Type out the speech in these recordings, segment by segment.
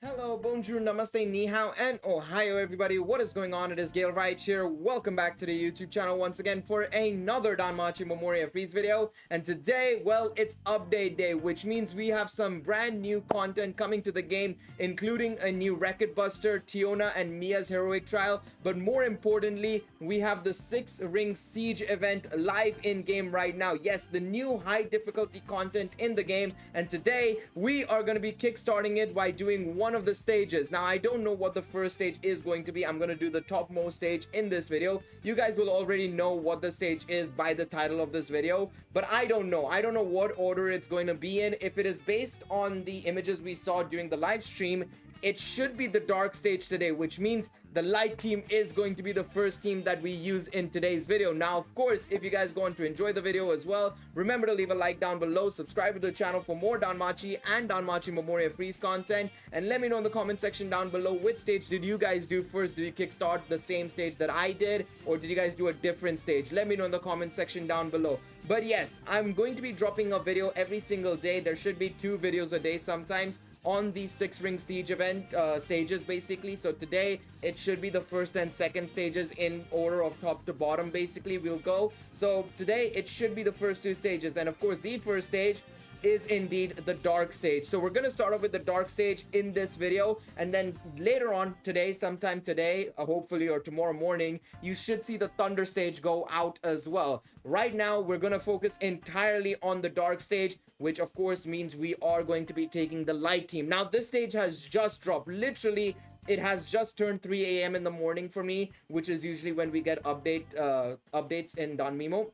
Hello, bonjour, namaste, ni hao, and ohio everybody. What is going on? It is Galeriot here. Welcome back to the YouTube channel once again for another Danmachi Memoria Freese video. And today, well, it's update day, which means we have some brand new content coming to the game, including a new Record Buster, Tiona and Mia's heroic trial. But more importantly, we have the 6-ring siege event live in game right now. Yes, the new high difficulty content in the game. And today we are going to be kickstarting it by doing one of the stages. Now, I don't know what the first stage is going to be. I'm going to do the topmost stage in this video. You guys will already know what the stage is by the title of this video, but I don't know what order it's going to be in. If it is based on the images we saw during the live stream, it should be the dark stage today, which means the light team is going to be the first team that we use in today's video. Now, of course, if you guys go on to enjoy the video as well, remember to leave a like down below, subscribe to the channel for more Danmachi and Danmachi Memoria Freese content, and let me know in the comment section down below which stage did you guys do first. Did you kickstart the same stage that I did, or did you guys do a different stage? Let me know in the comment section down below. But yes, I'm going to be dropping a video every single day. There should be 2 videos a day sometimes on the 6-ring siege event stages basically. So today it should be the first and second stages in order of top to bottom basically we'll go. So today it should be the first 2 stages, and of course the first stage is indeed the dark stage. So we're gonna start off with the dark stage in this video, and then later on today, sometime today, hopefully, or tomorrow morning, you should see the thunder stage go out as well. Right now we're gonna focus entirely on the dark stage, which of course means we are going to be taking the light team. Now this stage has just dropped, literally it has just turned 3 a.m. in the morning for me, which is usually when we get updates in Danmemo.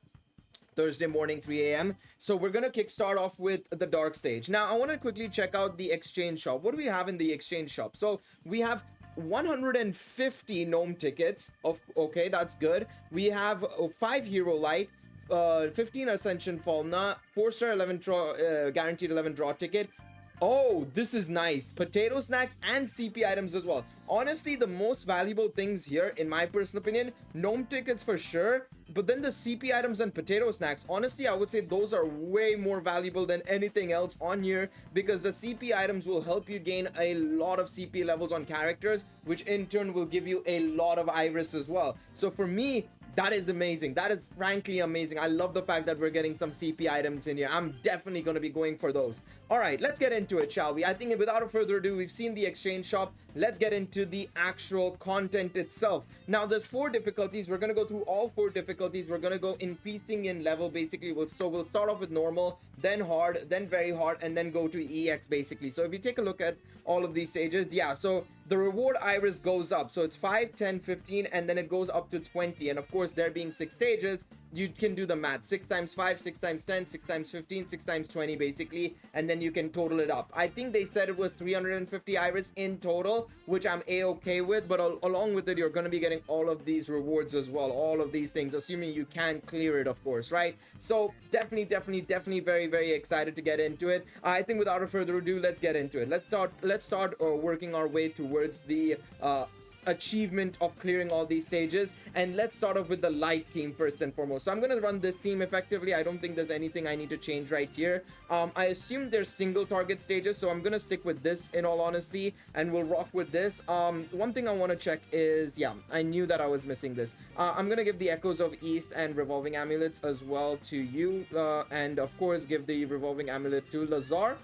Thursday morning, 3 a.m. So we're gonna kickstart off with the dark stage. Now I want to quickly check out the exchange shop. What do we have in the exchange shop? So we have 150 gnome tickets okay, that's good. We have 5 hero light, 15 ascension falna, 4-star 11 draw, guaranteed 11 draw ticket. Oh, this is nice. Potato snacks and CP items as well. Honestly, the most valuable things here, in my personal opinion, gnome tickets for sure, but then the CP items and potato snacks, honestly, I would say those are way more valuable than anything else on here, because the CP items will help you gain a lot of CP levels on characters, which in turn will give you a lot of iris as well. So for me, that is amazing. That is frankly amazing. I love the fact that we're getting some CP items in here. I'm definitely going to be going for those. All right, let's get into it, shall we? I think without further ado, we've seen the exchange shop. Let's get into the actual content itself. Now, there's 4 difficulties. We're going to go through all 4 difficulties. We're going to go increasing in level, basically. So we'll start off with normal, then hard, then very hard, and then go to EX, basically. So if you take a look at all of these stages, yeah, so the reward iris goes up. So it's 5, 10, 15, and then it goes up to 20. And of course, there being 6 stages, you can do the math. 6 times 5, 6 times 10, 6 times 15, 6 times 20 basically, and then you can total it up. I think they said it was 350 iris in total, which I'm a-okay with, but along with it, you're going to be getting all of these rewards as well, all of these things, assuming you can clear it, of course, right? So definitely very excited to get into it. I think without further ado, let's get into it. Let's start working our way towards the achievement of clearing all these stages, and let's start off with the light team first and foremost. So I'm gonna run this team effectively. I don't think there's anything I need to change right here. I assume there's single target stages, so I'm gonna stick with this in all honesty, and we'll rock with this. One thing I want to check is, yeah, I knew that I was missing this. I'm gonna give the Echoes of East and Revolving Amulets as well to you, and of course give the Revolving Amulet to Lazar.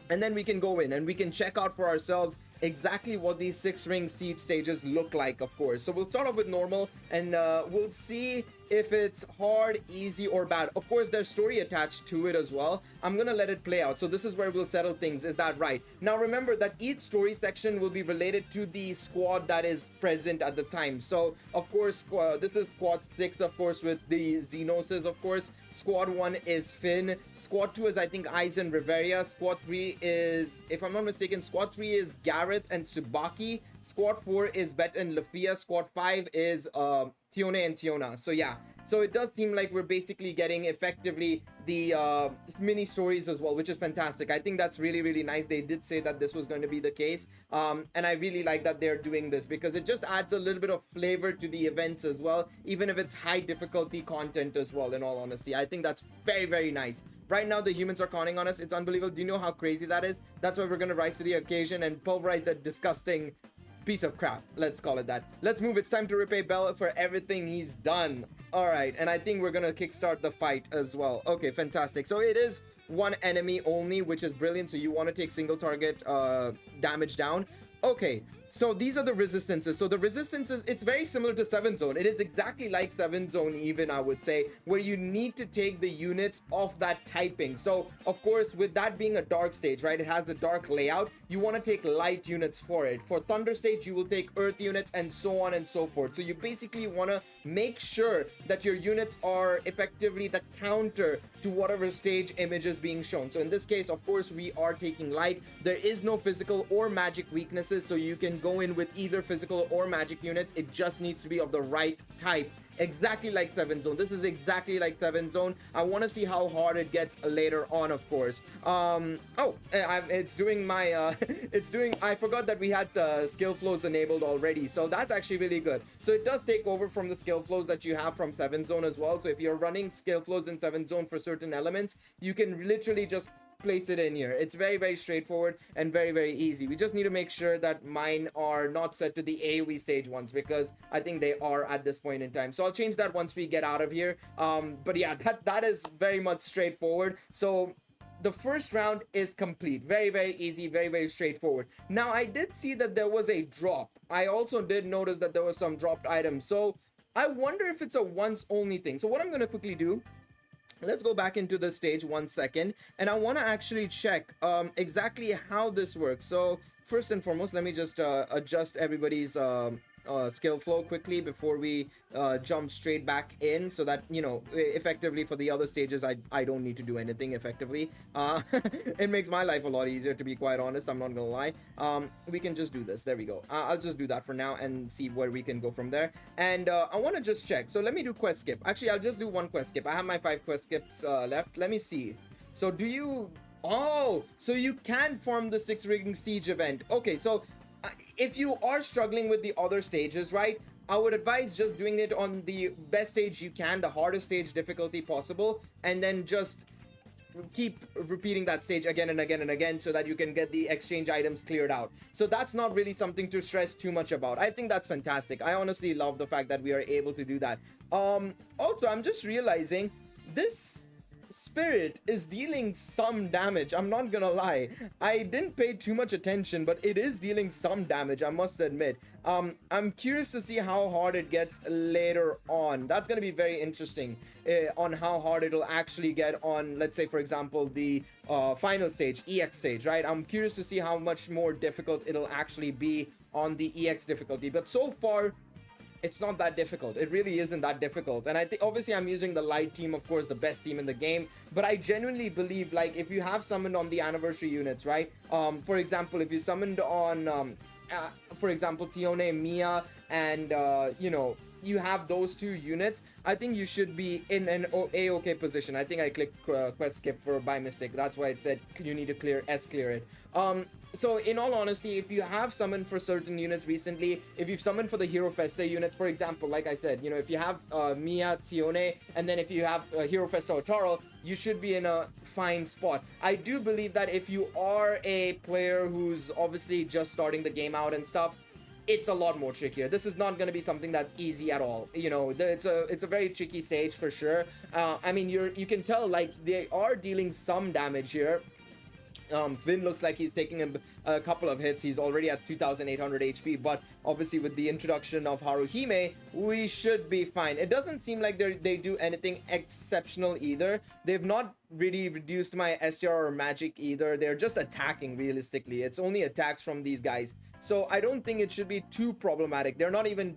And then we can go in and we can check out for ourselves exactly what these 6-ring siege stages look like, of course. So we'll start off with normal, and we'll see if it's hard, easy, or bad. Of course, there's story attached to it as well. I'm gonna let it play out. So this is where we'll settle things. Is that right? Now remember that each story section will be related to the squad that is present at the time. So of course, this is squad 6, of course, with the Xenoses, of course. Squad 1 is Finn. Squad 2 is, I think, Aizen Riveria. Squad 3 is, if I'm not mistaken, Squad 3 is Gareth and Tsubaki. Squad 4 is Bet and Lafia. Squad 5 is Tione and Tiona. So yeah, so it does seem like we're basically getting effectively the mini stories as well, which is fantastic. I think that's really, really nice. They did say that this was going to be the case, and I really like that they're doing this because it just adds a little bit of flavor to the events as well, even if it's high difficulty content as well, in all honesty. I think that's very, very nice. Right now, the humans are conning on us. It's unbelievable. Do you know how crazy that is? That's why we're going to rise to the occasion and pulverize that disgusting piece of crap. Let's call it that. Let's move. It's time to repay Bell for everything he's done. All right, and I think we're gonna kickstart the fight as well. Okay, fantastic. So it is one enemy only, which is brilliant. So you want to take single target damage down. Okay, so these are the resistances. So the resistances, it's very similar to 7 Zone. It is exactly like 7 Zone even, I would say, where you need to take the units of that typing. So of course, with that being a dark stage, right, it has the dark layout. You want to take light units for it. For Thunder stage, you will take earth units and so on and so forth. So you basically want to make sure that your units are effectively the counter to whatever stage image is being shown. So in this case, of course, we are taking light. There is no physical or magic weaknesses, so you can go in with either physical or magic units. It just needs to be of the right type. Exactly like 7 Zone. This is exactly like 7 Zone. I want to see how hard it gets later on, of course. It's doing my I forgot that we had skill flows enabled already, so that's actually really good. So it does take over from the skill flows that you have from 7 Zone as well. So if you're running skill flows in 7 Zone for certain elements, you can literally just place it in here. It's very, very straightforward and very, very easy. We just need to make sure that mine are not set to the AoE stage ones, because I think they are at this point in time. So I'll change that once we get out of here. But yeah, that is very much straightforward. So the first round is complete. Very, very easy, very, very straightforward. Now, I did see that there was a drop. I also did notice that there was some dropped items. So I wonder if it's a once only thing. So what I'm going to quickly do, let's go back into the stage 1 second, and I want to actually check exactly how this works. So first and foremost, let me just adjust everybody's skill flow quickly before we jump straight back in, so that, you know, effectively for the other stages I don't need to do anything effectively. It makes my life a lot easier, to be quite honest. I'm not gonna lie. We can just do this. There we go. I'll just do that for now and see where we can go from there. And I want to just check. So let me do quest skip. Actually, I'll just do one quest skip. I have my 5 quest skips left. Let me see. So do you... Oh, so you can form the 6-ring siege event. Okay, so if you are struggling with the other stages, right, I would advise just doing it on the best stage you can, the hardest stage difficulty possible, and then just keep repeating that stage again and again and again, so that you can get the exchange items cleared out. So that's not really something to stress too much about. I think that's fantastic. I honestly love the fact that we are able to do that. Also, I'm just realizing this Spirit is dealing some damage. I'm not gonna lie, I didn't pay too much attention, but it is dealing some damage, I must admit. I'm curious to see how hard it gets later on. That's gonna be very interesting on how hard it'll actually get on, let's say, for example, the final stage, EX stage, right? I'm curious to see how much more difficult it'll actually be on the EX difficulty, but so far it's not that difficult. It really isn't that difficult. And I think obviously I'm using the light team, of course, the best team in the game, but I genuinely believe, like, if you have summoned on the anniversary units, right, for example, if you summoned on for example, Tione, Mia, and you know, you have those 2 units, I think you should be in an A-okay position. I think I clicked quest skip by mistake. That's why it said you need to clear it. So in all honesty, if you have summoned for certain units recently, if you've summoned for the Hero Festa units, for example, like I said, you know, if you have Mia, Tione, and then if you have Hero Festa or Taro, you should be in a fine spot. I do believe that if you are a player who's obviously just starting the game out and stuff, it's a lot more trickier. This is not going to be something that's easy at all. You know, it's a very tricky stage for sure. I mean, you can tell, like, they are dealing some damage here. Finn looks like he's taking a couple of hits. He's already at 2,800 HP, but obviously with the introduction of Haruhime, we should be fine. It doesn't seem like they do anything exceptional either. They've not really reduced my STR or magic either. They're just attacking realistically. It's only attacks from these guys. So I don't think it should be too problematic. They're not even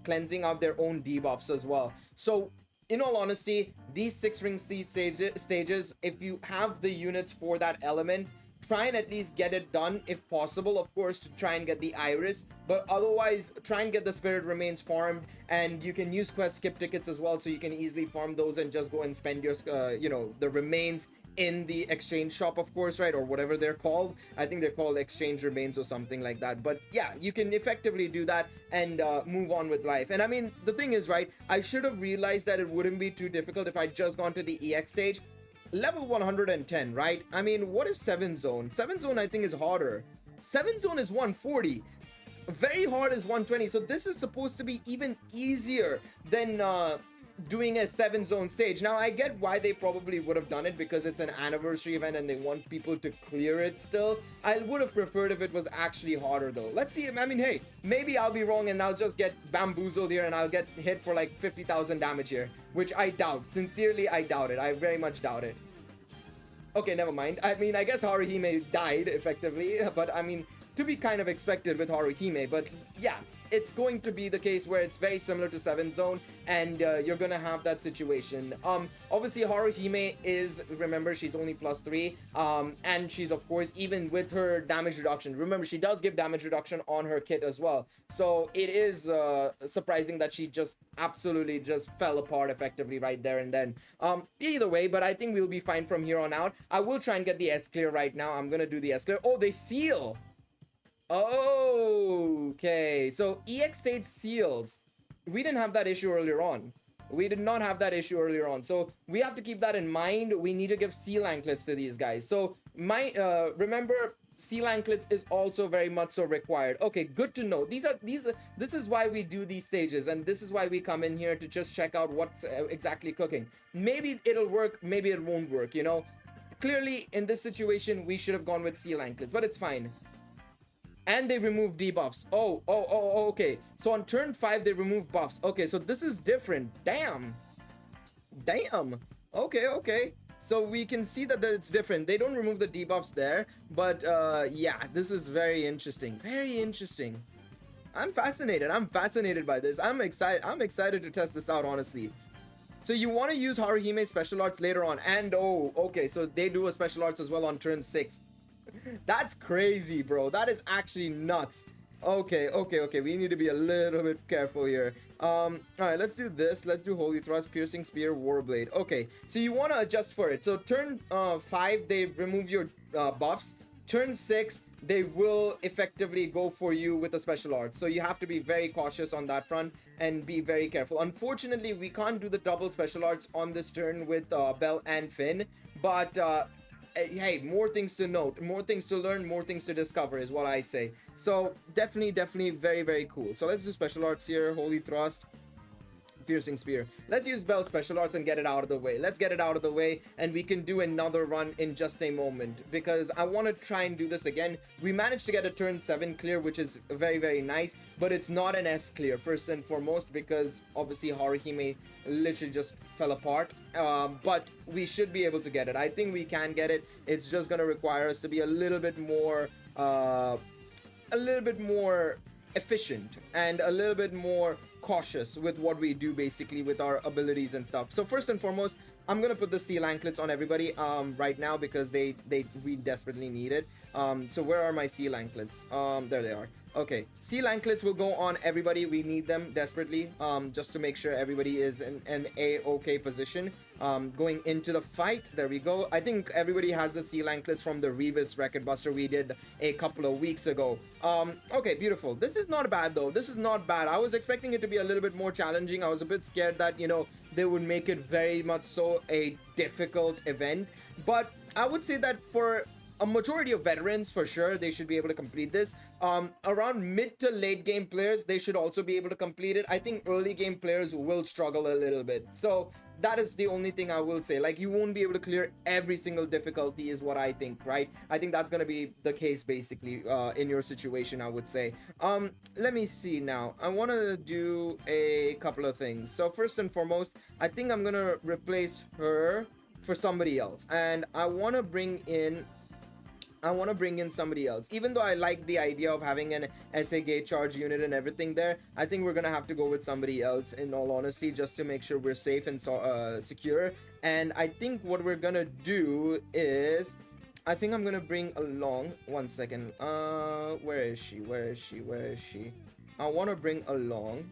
cleansing out their own debuffs as well. So in all honesty, these 6-ring siege stages, if you have the units for that element, try and at least get it done if possible, of course, to try and get the iris, but otherwise try and get the spirit remains farmed, and you can use quest skip tickets as well, so you can easily farm those and just go and spend your the remains in the exchange shop, of course, right, or whatever they're called. I think they're called exchange remains or something like that. But yeah, you can effectively do that and move on with life. And I mean, the thing is, right, I should have realized that it wouldn't be too difficult if I just gone to the EX stage. Level 110, right? I mean, what is 7 zone? 7 zone I think is harder. 7 zone is 140. Very hard is 120. So this is supposed to be even easier than doing a 7 zone stage. Now I get why they probably would have done it, because it's an anniversary event and they want people to clear it still. I would have preferred if it was actually harder though. Let's see. I mean, hey, maybe I'll be wrong and I'll just get bamboozled here and I'll get hit for like 50,000 damage here, which I doubt. Sincerely, I doubt it. I very much doubt it. Okay, never mind. I mean, I guess Haruhime died effectively, but I mean, to be kind of expected with Haruhime. But yeah, it's going to be the case where it's very similar to 7 zone, and you're gonna have that situation. Obviously Haruhime is, remember, she's only +3, and she's, of course, even with her damage reduction, remember, she does give damage reduction on her kit as well, so it is surprising that she just absolutely just fell apart effectively right there and then. Either way, but I think we'll be fine from here on out. I will try and get the S clear right now. I'm gonna do the S clear. Oh, they seal. Okay, so EX stage seals. We didn't have that issue earlier on. We did not have that issue earlier on. So we have to keep that in mind. We need to give seal anklets to these guys. So remember, seal anklets is also very much so required. Okay, good to know. This is why we do these stages, and this is why we come in here to just check out what's exactly cooking. Maybe it'll work, maybe it won't work, you know. Clearly in this situation we should have gone with seal anklets, but it's fine. And they remove debuffs. Oh, okay. So on turn 5, they remove buffs. Okay, so this is different. Damn. Okay. So we can see that it's different. They don't remove the debuffs there. But yeah, this is very interesting. Very interesting. I'm fascinated by this. I'm excited to test this out, honestly. So you want to use Haruhime's special arts later on. And oh, okay. So they do a special arts as well on turn 6. That's crazy, bro. That is actually nuts. Okay. We need to be a little bit careful here. All right, let's do this. Let's do Holy Thrust, Piercing Spear, Warblade. Okay, so you want to adjust for it. So turn 5, they remove your buffs. Turn 6, they will effectively go for you with the special arts. So you have to be very cautious on that front and be very careful. Unfortunately, we can't do the double special arts on this turn with Belle and Finn. But hey, more things to note, more things to learn, more things to discover is what I say. So definitely very, very cool. So let's do special arts here. Holy Thrust, Piercing Spear. Let's use Belle's special arts and get it out of the way. Let's get it out of the way, and we can do another run in just a moment, because I want to try and do this again. We managed to get a turn 7 clear, which is very, very nice, but it's not an S clear, first and foremost, because obviously Haruhime literally just fell apart. But we should be able to get it. I think we can get it. It's just going to require us to be a little bit more efficient and a little bit more cautious with what we do, basically, with our abilities and stuff. So first and foremost, I'm gonna put the seal anklets on everybody right now, because we desperately need it. So where are my seal anklets? There they are. Okay, seal anklets will go on everybody. We need them desperately, just to make sure everybody is in an A-okay position going into the fight. There we go. I think everybody has the seal anklets from the Revis Record Buster we did a couple of weeks ago. Okay, beautiful. This is not bad though. This is not bad. I was expecting it to be a little bit more challenging. I was a bit scared that, you know, they would make it very much so a difficult event, but I would say that for a majority of veterans, for sure, they should be able to complete this. Around mid to late game players, they should also be able to complete it. I think early game players will struggle a little bit. So that is the only thing I will say. Like, you won't be able to clear every single difficulty is what I think, right? I think that's going to be the case, basically, in your situation, I would say. Let me see now. I want to do a couple of things. So first and foremost, I think I'm going to replace her for somebody else. And I want to bring in somebody else. Even though I like the idea of having an SA gate charge unit and everything there, I think we're gonna have to go with somebody else, in all honesty, just to make sure we're safe and secure. And I think what we're gonna do is I think I'm gonna bring along, one second, where is she? I want to bring along,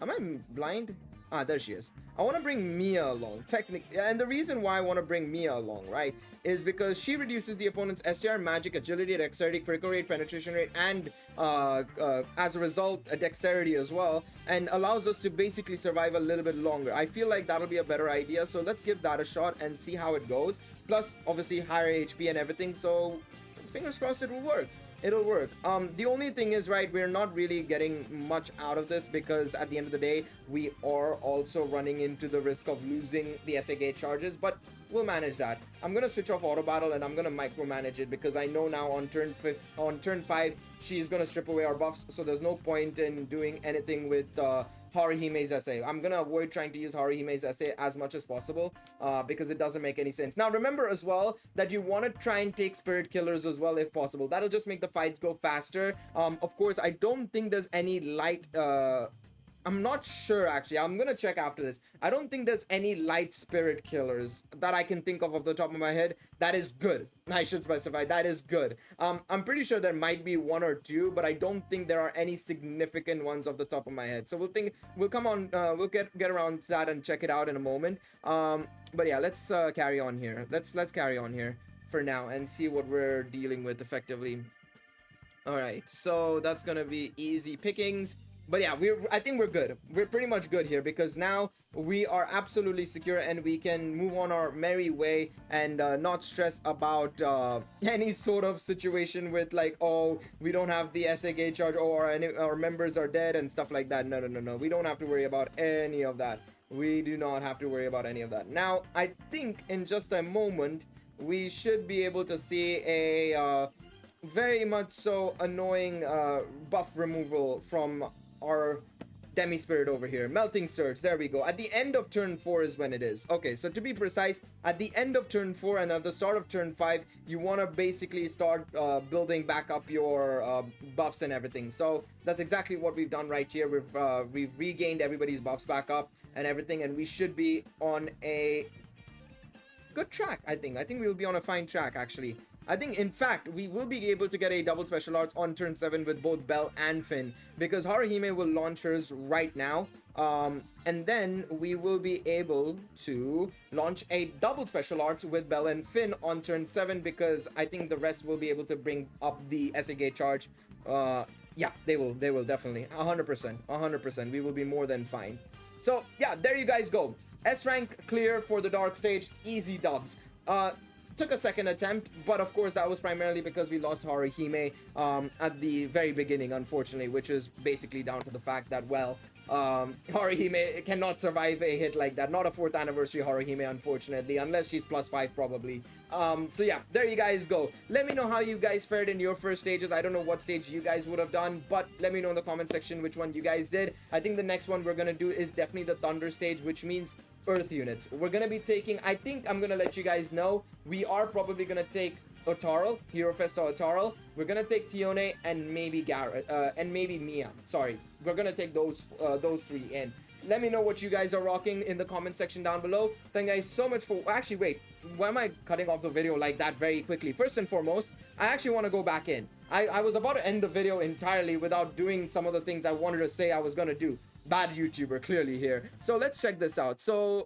am I blind? Ah, there she is. I want to bring Mia along, technically, and the reason why I want to bring Mia along, right, is because she reduces the opponent's STR, magic, agility, dexterity, critical rate, penetration rate, and as a result, a dexterity as well, and allows us to basically survive a little bit longer. I feel like that'll be a better idea, so let's give that a shot and see how it goes. Plus, obviously, higher HP and everything, so fingers crossed it will work. It'll work. The only thing is, right, we're not really getting much out of this because at the end of the day, we are also running into the risk of losing the SA gate charges, but we'll manage that. I'm gonna switch off auto battle and I'm gonna micromanage it because I know now on turn 5 she's gonna strip away our buffs, so there's no point in doing anything with Haruhime's SA. I'm gonna avoid trying to use Haruhime's SA as much as possible because it doesn't make any sense. Now remember as well that you want to try and take spirit killers as well if possible. That'll just make the fights go faster. Of course, I don't think there's any light I'm not sure, actually. I'm gonna check after this. I don't think there's any light spirit killers that I can think of off the top of my head. That is good. I should specify, that is good. I'm pretty sure there might be one or two, but I don't think there are any significant ones off the top of my head. So we'll come on, we'll get around to that and check it out in a moment. But yeah, let's carry on here. Let's carry on here for now and see what we're dealing with effectively. All right, so that's gonna be easy pickings. But yeah, I think we're good. We're pretty much good here because now we are absolutely secure and we can move on our merry way and not stress about any sort of situation with like, oh, we don't have the SA gate charge or our members are dead and stuff like that. No. We don't have to worry about any of that. We do not have to worry about any of that. Now, I think in just a moment, we should be able to see a very much so annoying buff removal from our demi spirit over here. Melting surge, there we go. At the end of turn 4 is when it is. Okay, so to be precise, at the end of turn 4 and at the start of turn 5, you want to basically start building back up your buffs and everything. So that's exactly what we've done right here. We've regained everybody's buffs back up and everything, and we should be on a good track. I think we'll be on a fine track, actually. I think, in fact, we will be able to get a double special arts on turn 7 with both Belle and Finn, because Haruhime will launch hers right now, and then we will be able to launch a double special arts with Belle and Finn on turn 7, because I think the rest will be able to bring up the SAG charge. Yeah, they will definitely, 100%, we will be more than fine. So yeah, there you guys go. S rank clear for the dark stage, easy dubs. Took a second attempt, but of course that was primarily because we lost Haruhime at the very beginning, unfortunately, which is basically down to the fact that, well, Haruhime cannot survive a hit like that. Not a 4th anniversary Haruhime, unfortunately, unless she's +5 probably. So yeah, there you guys go. Let me know how you guys fared in your first stages. I don't know what stage you guys would have done, but let me know in the comment section which one you guys did. I think the next one we're gonna do is definitely the Thunder stage, which means Earth units. We're gonna be taking, I think I'm gonna let you guys know, we are probably gonna take Otaro, Hero Festa Otaro. We're gonna take Tione and maybe Garrett, and maybe Mia. Sorry, we're gonna take those 3 in. Let me know what you guys are rocking in the comment section down below. Thank you guys so much for, actually wait, why am I cutting off the video like that very quickly? First and foremost, I actually want to go back in. I was about to end the video entirely without doing some of the things I wanted to say I was gonna do. Bad YouTuber clearly here. So let's check this out. So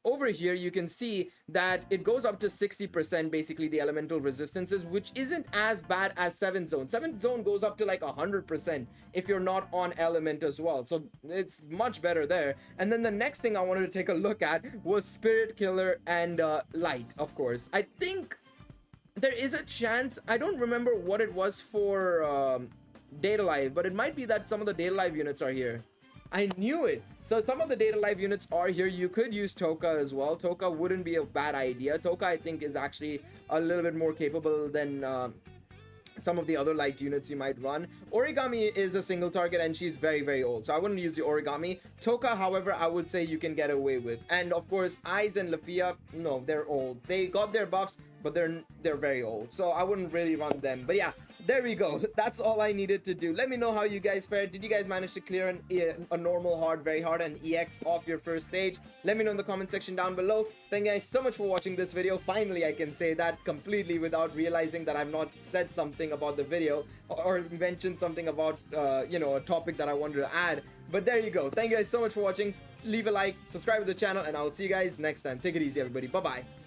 over here you can see that it goes up to 60% basically the elemental resistances, which isn't as bad as 7th zone. 7th zone goes up to like 100% if you're not on element as well, so it's much better there. And then the next thing I wanted to take a look at was spirit killer and light. Of course, I think there is a chance, I don't remember what it was for Data Live, but it might be that some of the Data Live units are here. I knew it. So some of the Data Live units are here. You could use Toka as well. Toka wouldn't be a bad idea. Toka, I think, is actually a little bit more capable than some of the other light units you might run. Origami is a single target and she's very, very old, so I wouldn't use the Origami. Toka, however, I would say you can get away with. And of course, Eyes and Lafia, no, they're old. They got their buffs, but they're very old, so I wouldn't really run them. But yeah, there we go. That's all I needed to do. Let me know how you guys fared. Did you guys manage to clear a normal hard, very hard, and EX off your first stage? Let me know in the comment section down below. Thank you guys so much for watching this video. Finally, I can say that completely without realizing that I've not said something about the video or mentioned something about, you know, a topic that I wanted to add. But there you go. Thank you guys so much for watching. Leave a like, subscribe to the channel, and I will see you guys next time. Take it easy, everybody. Bye-bye.